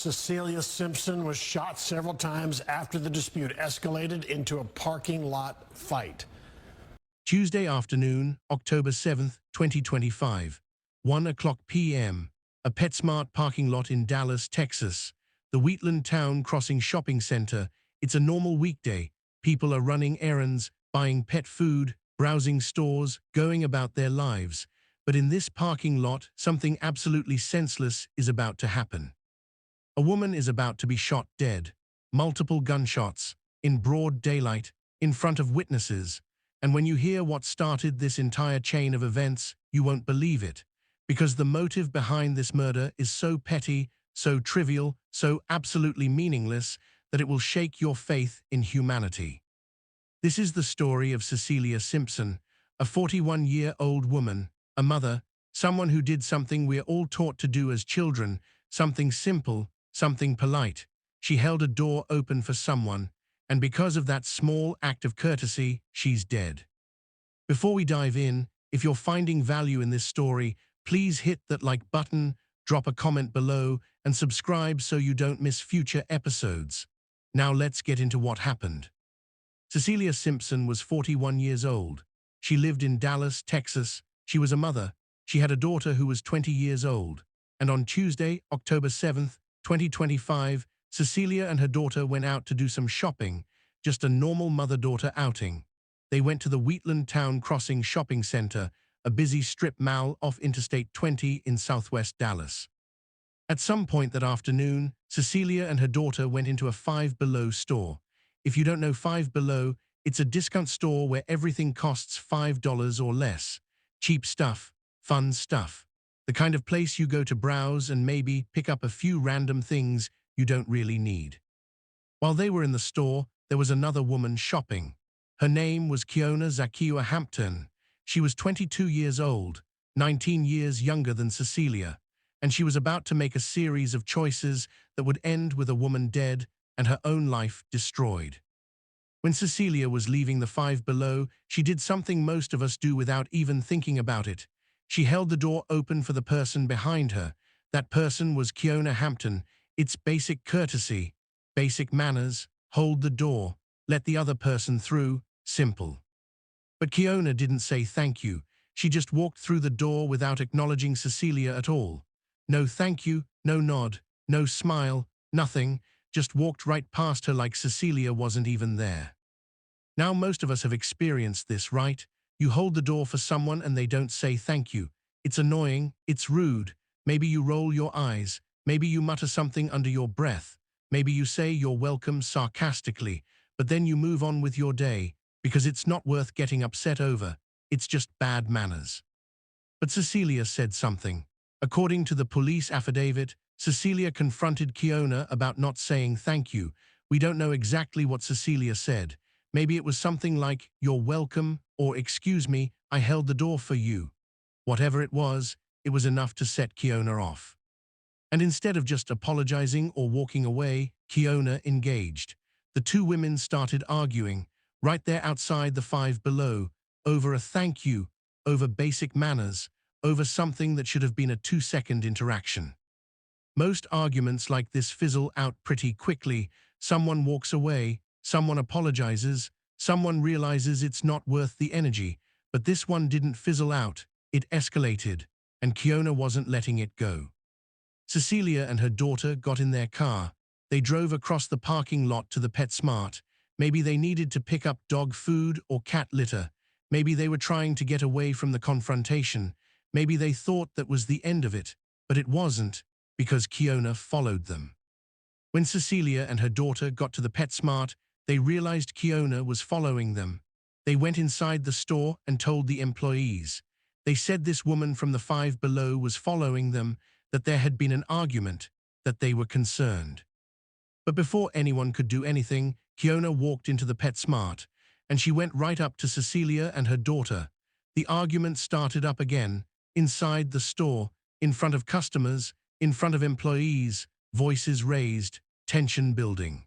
Cecilia Simpson was shot several times after the dispute escalated into a parking lot fight. Tuesday afternoon, October 7th, 2025, 1:00 p.m., a PetSmart parking lot in Dallas, Texas, the Wheatland Town Crossing Shopping Center. It's a normal weekday. People are running errands, buying pet food, browsing stores, going about their lives. But in this parking lot, something absolutely senseless is about to happen. A woman is about to be shot dead. Multiple gunshots, in broad daylight, in front of witnesses. And when you hear what started this entire chain of events, you won't believe it. Because the motive behind this murder is so petty, so trivial, so absolutely meaningless, that it will shake your faith in humanity. This is the story of Cecilia Simpson, a 41-year-old woman, a mother, someone who did something we're all taught to do as children, something simple, something polite. She held a door open for someone, and because of that small act of courtesy, she's dead. Before we dive in, if you're finding value in this story, please hit that like button, drop a comment below, and subscribe so you don't miss future episodes. Now let's get into what happened. Cecilia Simpson was 41 years old. She lived in Dallas, Texas. She was a mother. She had a daughter who was 20 years old. And on Tuesday, October 7th, 2025, Cecelia and her daughter went out to do some shopping, just a normal mother-daughter outing. They went to the Wheatland Town Crossing Shopping Center, a busy strip mall off Interstate 20 in southwest Dallas. At some point that afternoon, Cecelia and her daughter went into a Five Below store. If you don't know Five Below, it's a discount store where everything costs $5 or less. Cheap stuff, fun stuff. The kind of place you go to browse and maybe pick up a few random things you don't really need. While they were in the store, there was another woman shopping. Her name was Keona Hampton. She was 22 years old, 19 years younger than Cecelia, and she was about to make a series of choices that would end with a woman dead and her own life destroyed. When Cecelia was leaving the Five Below, she did something most of us do without even thinking about it. She held the door open for the person behind her. That person was Keona Hampton. It's basic courtesy, basic manners. Hold the door, let the other person through, simple. But Keona didn't say thank you. She just walked through the door without acknowledging Cecelia at all. No thank you, no nod, no smile, nothing. Just walked right past her like Cecelia wasn't even there. Now most of us have experienced this, right? You hold the door for someone and they don't say thank you. It's annoying, it's rude. Maybe you roll your eyes. Maybe you mutter something under your breath. Maybe you say you're welcome sarcastically, but then you move on with your day because it's not worth getting upset over. It's just bad manners. But Cecelia said something. According to the police affidavit, Cecelia confronted Keona about not saying thank you. We don't know exactly what Cecelia said. Maybe it was something like, "You're welcome," or "Excuse me, I held the door for you." Whatever it was enough to set Keona off. And instead of just apologizing or walking away, Keona engaged. The two women started arguing, right there outside the Five Below, over a thank you, over basic manners, over something that should have been a 2-second interaction. Most arguments like this fizzle out pretty quickly. Someone walks away, someone apologizes, someone realizes it's not worth the energy. But this one didn't fizzle out, it escalated, and Keona wasn't letting it go. Cecelia and her daughter got in their car. They drove across the parking lot to the PetSmart. Maybe they needed to pick up dog food or cat litter. Maybe they were trying to get away from the confrontation. Maybe they thought that was the end of it, but it wasn't, because Keona followed them. When Cecelia and her daughter got to the PetSmart, they realized Keona was following them. They went inside the store and told the employees. They said this woman from the Five Below was following them, that there had been an argument, that they were concerned. But before anyone could do anything, Keona walked into the PetSmart, and she went right up to Cecelia and her daughter. The argument started up again, inside the store, in front of customers, in front of employees, voices raised, tension building.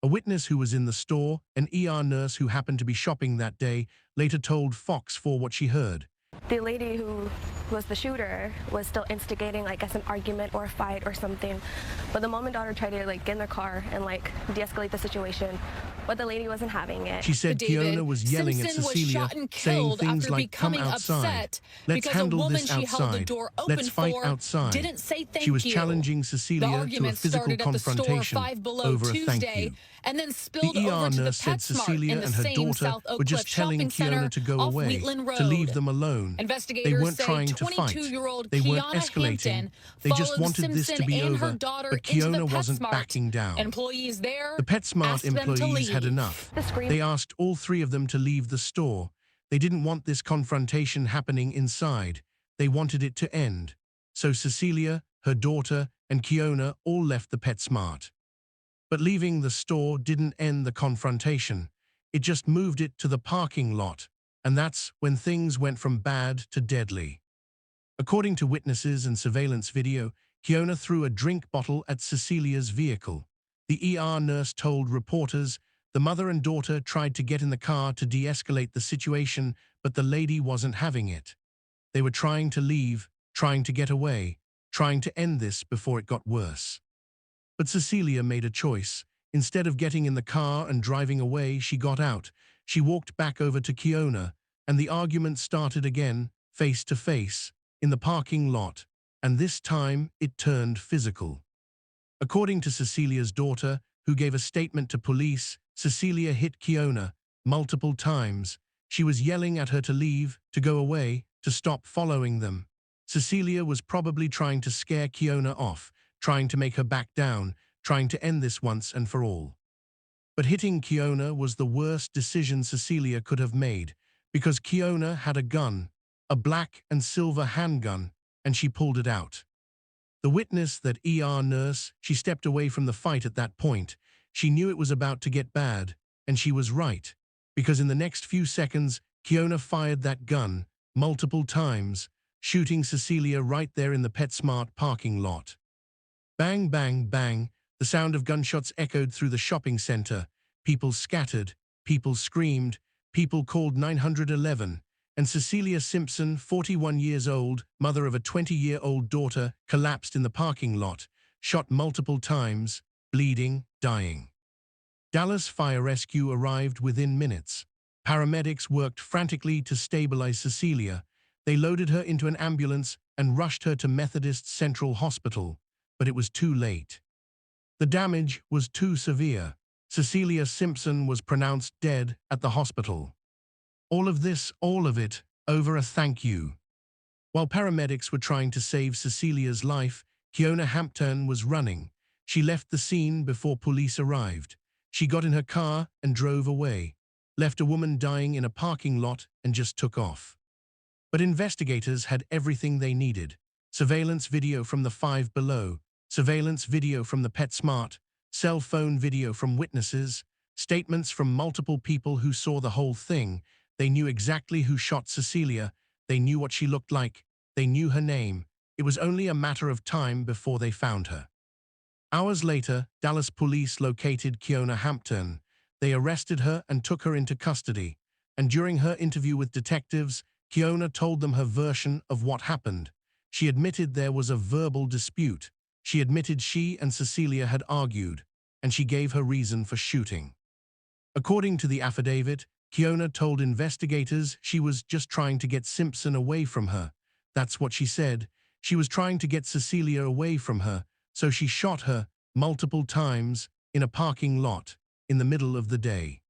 A witness who was in the store, an ER nurse who happened to be shopping that day, later told Fox 4 what she heard. The lady who was the shooter was still instigating, like, I guess, an argument or a fight or something. But the mom and daughter tried to, like, get in their car and, like, de-escalate the situation, but the lady wasn't having it. She said David, Keona was yelling Simpson at Cecelia, was shot and saying killed things after like, "Come becoming outside. upset Let's because handle a woman this she held the outside. door open Let's fight for outside." didn't say thank She was you. challenging The Cecelia to a argument physical started at the store confrontation 5 Below over a thank Tuesday you. and then The spilled ER over to the nurse said PetSmart Cecelia in the and her same daughter South Oak were Cliff just telling shopping center Keona to go off away, Wheatland Road. to leave them alone. They Investigators weren't say trying to fight. 22-year-old They weren't Keona escalating. Hampton They just followed wanted this Simpson to be and her over, daughter but into the Keona wasn't PetSmart. backing down. Employees there The PetSmart asked them to employees had leave. enough. The scream. They asked all three of them to leave the store. They didn't want this confrontation happening inside. They wanted it to end. So Cecelia, her daughter, and Keona all left the PetSmart. But leaving the store didn't end the confrontation. It just moved it to the parking lot. And that's when things went from bad to deadly. According to witnesses and surveillance video, Keona threw a drink bottle at Cecelia's vehicle. The ER nurse told reporters the mother and daughter tried to get in the car to de-escalate the situation, but the lady wasn't having it. They were trying to leave, trying to get away, trying to end this before it got worse. But Cecelia made a choice. Instead of getting in the car and driving away, she got out. She walked back over to Keona, and the argument started again, face to face, in the parking lot, and this time it turned physical. According to Cecelia's daughter, who gave a statement to police, Cecelia hit Keona multiple times. She was yelling at her to leave, to go away, to stop following them. Cecelia was probably trying to scare Keona off, trying to make her back down, trying to end this once and for all. But hitting Keona was the worst decision Cecelia could have made, because Keona had a gun, a black and silver handgun, and she pulled it out. The witness, that ER nurse, she stepped away from the fight at that point. She knew it was about to get bad, and she was right, because in the next few seconds, Keona fired that gun multiple times, shooting Cecelia right there in the PetSmart parking lot. Bang, bang, bang, the sound of gunshots echoed through the shopping center. People scattered, people screamed, people called 911, and Cecilia Simpson, 41 years old, mother of a 20-year-old daughter, collapsed in the parking lot, shot multiple times, bleeding, dying. Dallas Fire Rescue arrived within minutes. Paramedics worked frantically to stabilize Cecelia. They loaded her into an ambulance and rushed her to Methodist Central Hospital, but it was too late. The damage was too severe. Cecilia Simpson was pronounced dead at the hospital. All of this, all of it, over a thank you. While paramedics were trying to save Cecilia's life, Keona Hampton was running. She left the scene before police arrived. She got in her car and drove away, left a woman dying in a parking lot and just took off. But investigators had everything they needed. Surveillance video from the 5 Below, surveillance video from the PetSmart, cell phone video from witnesses, statements from multiple people who saw the whole thing. They knew exactly who shot Cecelia. They knew what she looked like. They knew her name. It was only a matter of time before they found her. Hours later, Dallas police located Keona Hampton. They arrested her and took her into custody. And during her interview with detectives, Keona told them her version of what happened. She admitted there was a verbal dispute. She admitted she and Cecelia had argued, and she gave her reason for shooting. According to the affidavit, Keona told investigators she was just trying to get Simpson away from her. That's what she said. She was trying to get Cecelia away from her, so she shot her multiple times in a parking lot in the middle of the day.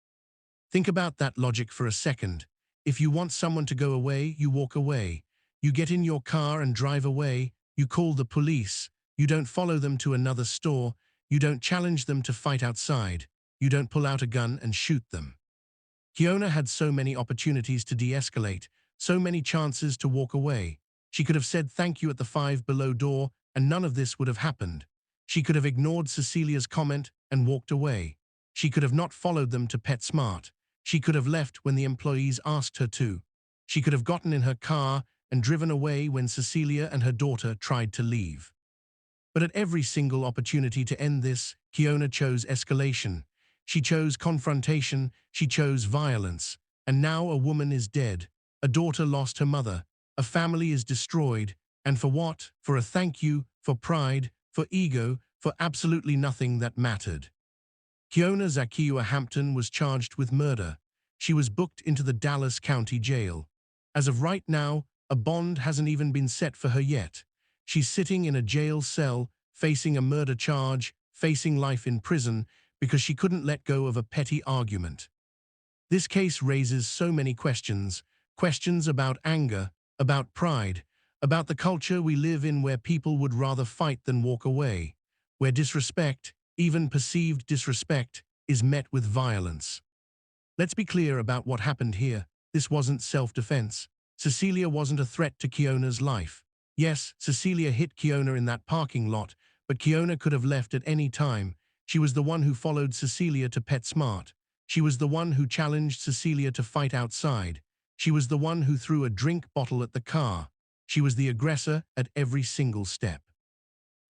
Think about that logic for a second. If you want someone to go away, you walk away. You get in your car and drive away. You call the police. You don't follow them to another store. You don't challenge them to fight outside. You don't pull out a gun and shoot them. Keona had so many opportunities to de-escalate, so many chances to walk away. She could have said thank you at the 5 Below door, and none of this would have happened. She could have ignored Cecelia's comment and walked away. She could have not followed them to PetSmart. She could have left when the employees asked her to. She could have gotten in her car and driven away when Cecelia and her daughter tried to leave. But at every single opportunity to end this, Keona chose escalation. She chose confrontation. She chose violence. And now a woman is dead. A daughter lost her mother. a family is destroyed. And for what? For a thank you, for pride, for ego, for absolutely nothing that mattered. Keona Hampton was charged with murder. She was booked into the Dallas County Jail. As of right now, a bond hasn't even been set for her yet. She's sitting in a jail cell, facing a murder charge, facing life in prison, because she couldn't let go of a petty argument. This case raises so many questions. Questions about anger, about pride, about the culture we live in where people would rather fight than walk away, where disrespect, even perceived disrespect, is met with violence. Let's be clear about what happened here. This wasn't self-defense. Cecelia wasn't a threat to Keona's life. Yes, Cecelia hit Keona in that parking lot, but Keona could have left at any time. She was the one who followed Cecelia to PetSmart. She was the one who challenged Cecelia to fight outside. She was the one who threw a drink bottle at the car. She was the aggressor at every single step.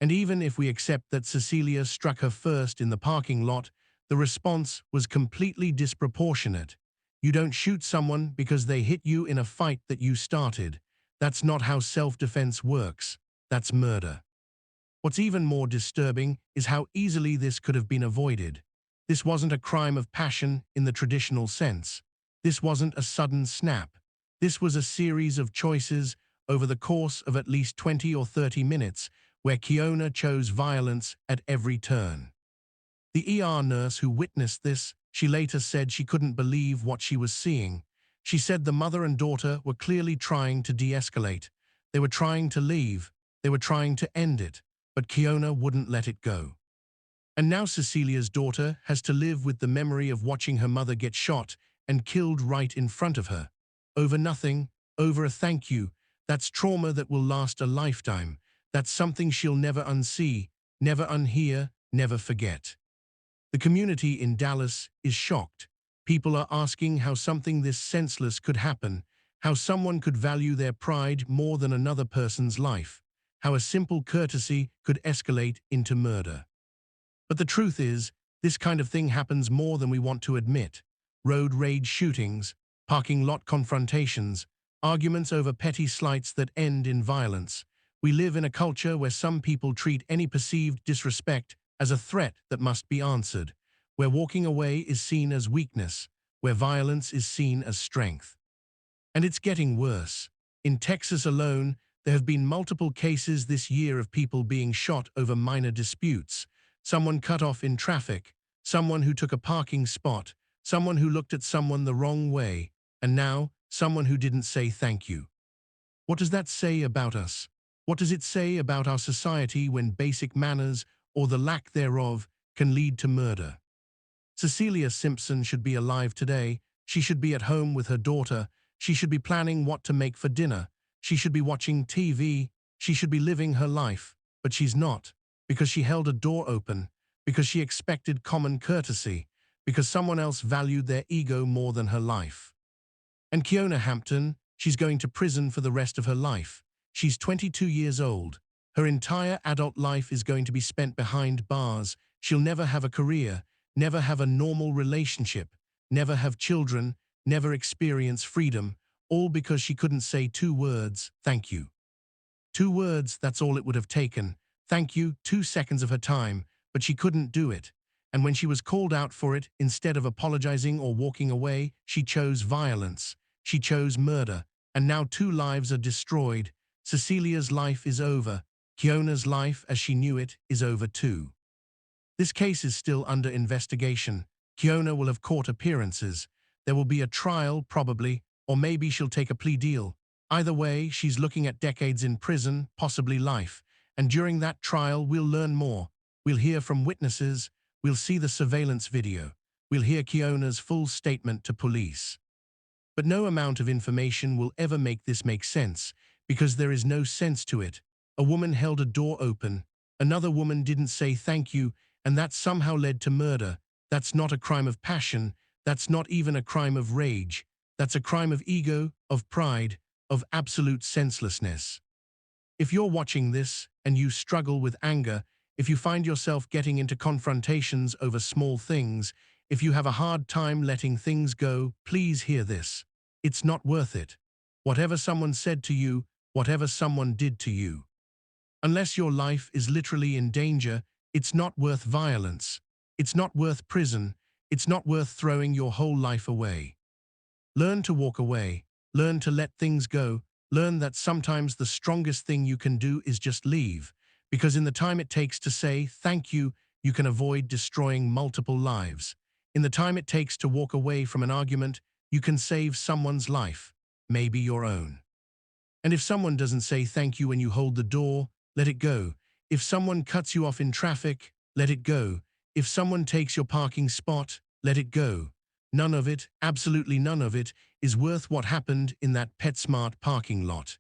And even if we accept that Cecelia struck her first in the parking lot, the response was completely disproportionate. You don't shoot someone because they hit you in a fight that you started. That's not how self-defense works. That's murder. What's even more disturbing is how easily this could have been avoided. This wasn't a crime of passion in the traditional sense. This wasn't a sudden snap. This was a series of choices over the course of at least 20 or 30 minutes where Keona chose violence at every turn. The ER nurse who witnessed this, she later said she couldn't believe what she was seeing. She said the mother and daughter were clearly trying to de-escalate. They were trying to leave. They were trying to end it. But Keona wouldn't let it go. And now Cecilia's daughter has to live with the memory of watching her mother get shot and killed right in front of her. Over nothing, over a thank you. That's trauma that will last a lifetime. That's something she'll never unsee, never unhear, never forget. The community in Dallas is shocked. People are asking how something this senseless could happen, how someone could value their pride more than another person's life, how a simple courtesy could escalate into murder. But the truth is, this kind of thing happens more than we want to admit. Road rage shootings, parking lot confrontations, arguments over petty slights that end in violence. We live in a culture where some people treat any perceived disrespect as a threat that must be answered, where walking away is seen as weakness, where violence is seen as strength. And it's getting worse. In Texas alone, there have been multiple cases this year of people being shot over minor disputes. Someone cut off in traffic, someone who took a parking spot, someone who looked at someone the wrong way, and now someone who didn't say thank you. What does that say about us? What does it say about our society when basic manners, or the lack thereof, can lead to murder? Cecilia Simpson should be alive today. She should be at home with her daughter. She should be planning what to make for dinner. She should be watching TV. She should be living her life. But she's not, because she held a door open, because she expected common courtesy, because someone else valued their ego more than her life. And Keona Hampton, she's going to prison for the rest of her life. She's 22 years old. Her entire adult life is going to be spent behind bars. She'll never have a career, never have a normal relationship, never have children, never experience freedom, all because she couldn't say 2 words, thank you. 2 words, that's all it would have taken. Thank you, 2 seconds of her time, but she couldn't do it. And when she was called out for it, instead of apologizing or walking away, she chose violence. She chose murder. And now 2 lives are destroyed. Cecilia's life is over. Keona's life, as she knew it, is over too. This case is still under investigation. Keona will have court appearances. There will be a trial, probably, or maybe she'll take a plea deal. Either way, she's looking at decades in prison, possibly life. And during that trial, we'll learn more. We'll hear from witnesses. We'll see the surveillance video. We'll hear Keona's full statement to police. But no amount of information will ever make this make sense, because there is no sense to it. A woman held a door open. Another woman didn't say thank you, and that somehow led to murder. That's not a crime of passion. That's not even a crime of rage. That's a crime of ego, of pride, of absolute senselessness. If you're watching this and you struggle with anger, if you find yourself getting into confrontations over small things, if you have a hard time letting things go, please hear this. It's not worth it. whatever someone said to you, whatever someone did to you. Unless your life is literally in danger, it's not worth violence. It's not worth prison. It's not worth throwing your whole life away. Learn to walk away. Learn to let things go. Learn that sometimes the strongest thing you can do is just leave, because in the time it takes to say thank you, you can avoid destroying multiple lives. In the time it takes to walk away from an argument, you can save someone's life, maybe your own. And if someone doesn't say thank you when you hold the door, let it go. If someone cuts you off in traffic, let it go. If someone takes your parking spot, let it go. None of it, absolutely none of it, is worth what happened in that PetSmart parking lot.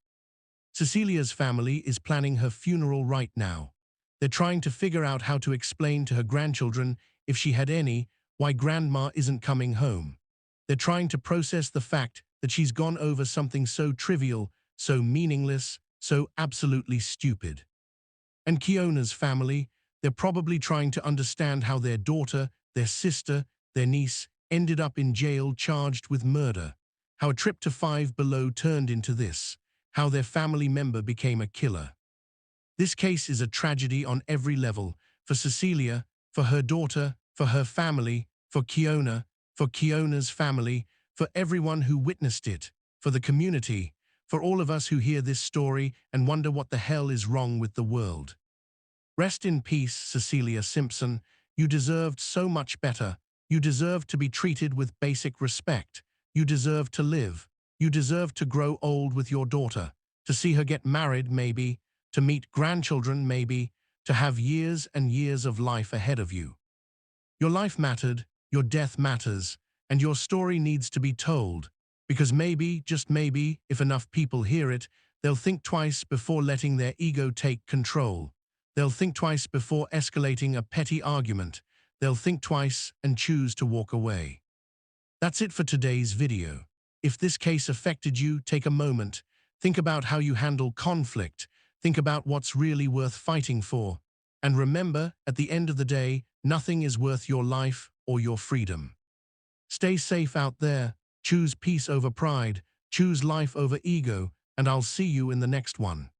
Cecilia's family is planning her funeral right now. They're trying to figure out how to explain to her grandchildren, if she had any, why grandma isn't coming home. They're trying to process the fact that she's gone over something so trivial, so meaningless, so absolutely stupid. And Keona's family, they're probably trying to understand how their daughter, their sister, their niece ended up in jail charged with murder, how a trip to Five Below turned into this, how their family member became a killer. This case is a tragedy on every level, for Cecelia, for her daughter, for her family, for Keona's family, for everyone who witnessed it, for the community, for all of us who hear this story and wonder what the hell is wrong with the world. Rest in peace, Cecilia Simpson. You deserved so much better. You deserve to be treated with basic respect. You deserve to live. You deserve to grow old with your daughter, to see her get married maybe, to meet grandchildren maybe, to have years and years of life ahead of you. Your life mattered, your death matters, and your story needs to be told, because maybe, just maybe, if enough people hear it, they'll think twice before letting their ego take control. They'll think twice before escalating a petty argument. They'll think twice and choose to walk away. That's it for today's video. If this case affected you, take a moment. Think about how you handle conflict. Think about what's really worth fighting for. And remember, at the end of the day, nothing is worth your life or your freedom. Stay safe out there. Choose peace over pride. Choose life over ego. And I'll see you in the next one.